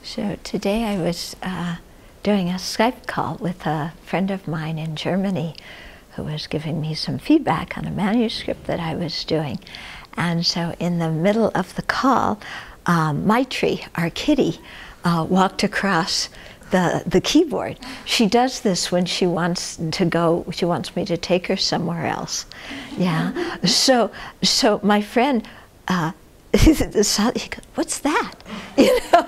So today I was doing a Skype call with a friend of mine in Germany who was giving me some feedback on a manuscript that I was doing. And so in the middle of the call, Maitri, our kitty, walked across the keyboard. She does this when she wants to go, she wants me to take her somewhere else. Yeah. So my friend, he goes, "What's that?" You know,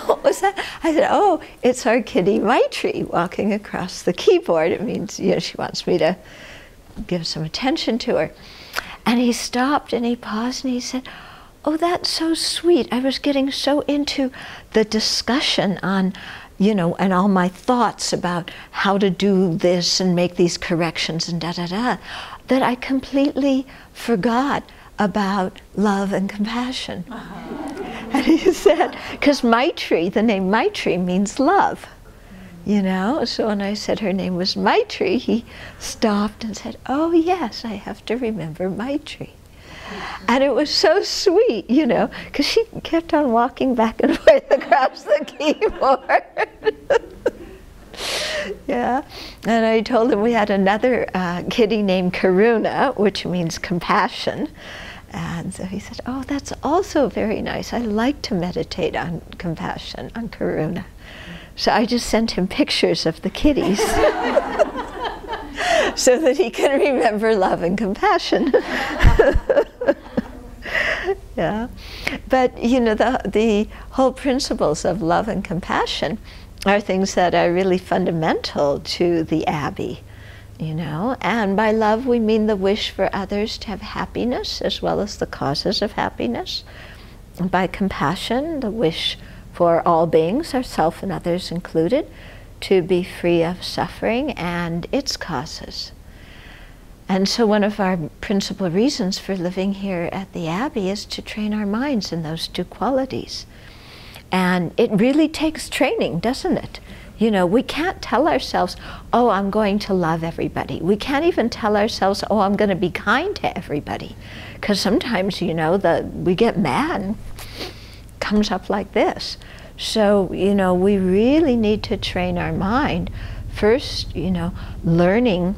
what was that? I said, "Oh, it's our kitty Maitri walking across the keyboard." It means, you know, she wants me to give some attention to her. And he stopped and he paused and he said, "Oh, that's so sweet. I was getting so into the discussion on, you know, and all my thoughts about how to do this and make these corrections and da-da-da, that I completely forgot about love and compassion." And he said, because Maitri, the name Maitri means love, you know? So when I said her name was Maitri, he stopped and said, "Oh yes, I have to remember Maitri." And it was so sweet, you know, because she kept on walking back and forth across the keyboard. Yeah, and I told him we had another kitty named Karuna, which means compassion. And so he said, "Oh, that's also very nice. I like to meditate on compassion, on Karuna." So I just sent him pictures of the kitties so that he can remember love and compassion. Yeah, but you know, the whole principles of love and compassion are things that are really fundamental to the Abbey, you know. And by love we mean the wish for others to have happiness as well as the causes of happiness. And by compassion, the wish for all beings, ourselves and others included, to be free of suffering and its causes. And so one of our principal reasons for living here at the Abbey is to train our minds in those two qualities. And it really takes training, doesn't it? You know, we can't tell ourselves, "Oh, I'm going to love everybody." We can't even tell ourselves, "Oh, I'm going to be kind to everybody." Because sometimes, you know, we get mad and it comes up like this. So, you know, we really need to train our mind. First, you know, learning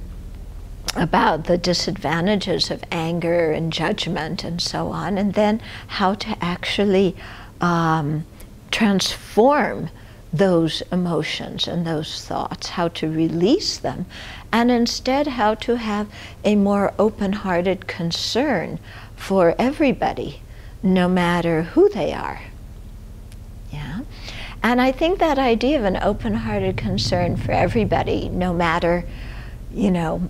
about the disadvantages of anger and judgment and so on, and then how to actually transform those emotions and those thoughts, how to release them, and instead how to have a more open-hearted concern for everybody, no matter who they are. Yeah? And I think that idea of an open-hearted concern for everybody, no matter, you know,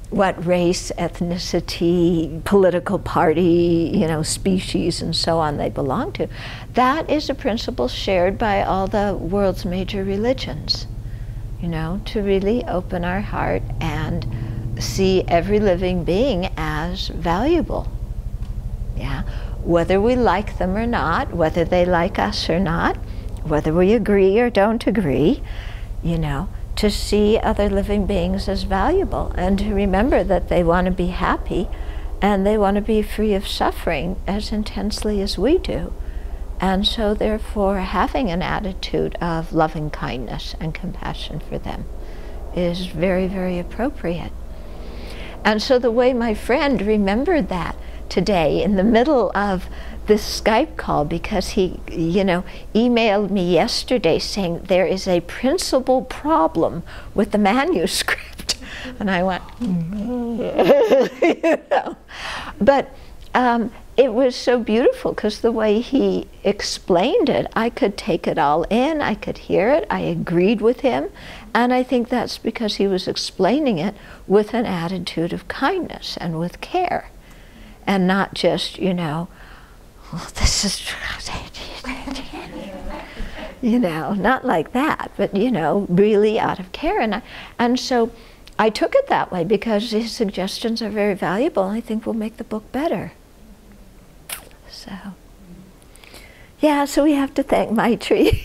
what race, ethnicity, political party, you know, species and so on they belong to, that is a principle shared by all the world's major religions. You know, to really open our heart and see every living being as valuable. Yeah, whether we like them or not, whether they like us or not, whether we agree or don't agree, you know, to see other living beings as valuable and to remember that they want to be happy and they want to be free of suffering as intensely as we do. And so therefore having an attitude of loving kindness and compassion for them is very, very appropriate. And so the way my friend remembered that today in the middle of this Skype call, because he, you know, emailed me yesterday saying there is a principal problem with the manuscript. And I went, you know. But it was so beautiful because the way he explained it, I could take it all in, I could hear it, I agreed with him. And I think that's because he was explaining it with an attitude of kindness and with care. And not just, you know, "Oh, this is," you know, not like that, but, you know, really out of care. And so I took it that way because his suggestions are very valuable and I think will make the book better. So, yeah, so we have to thank Maitri.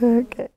Okay.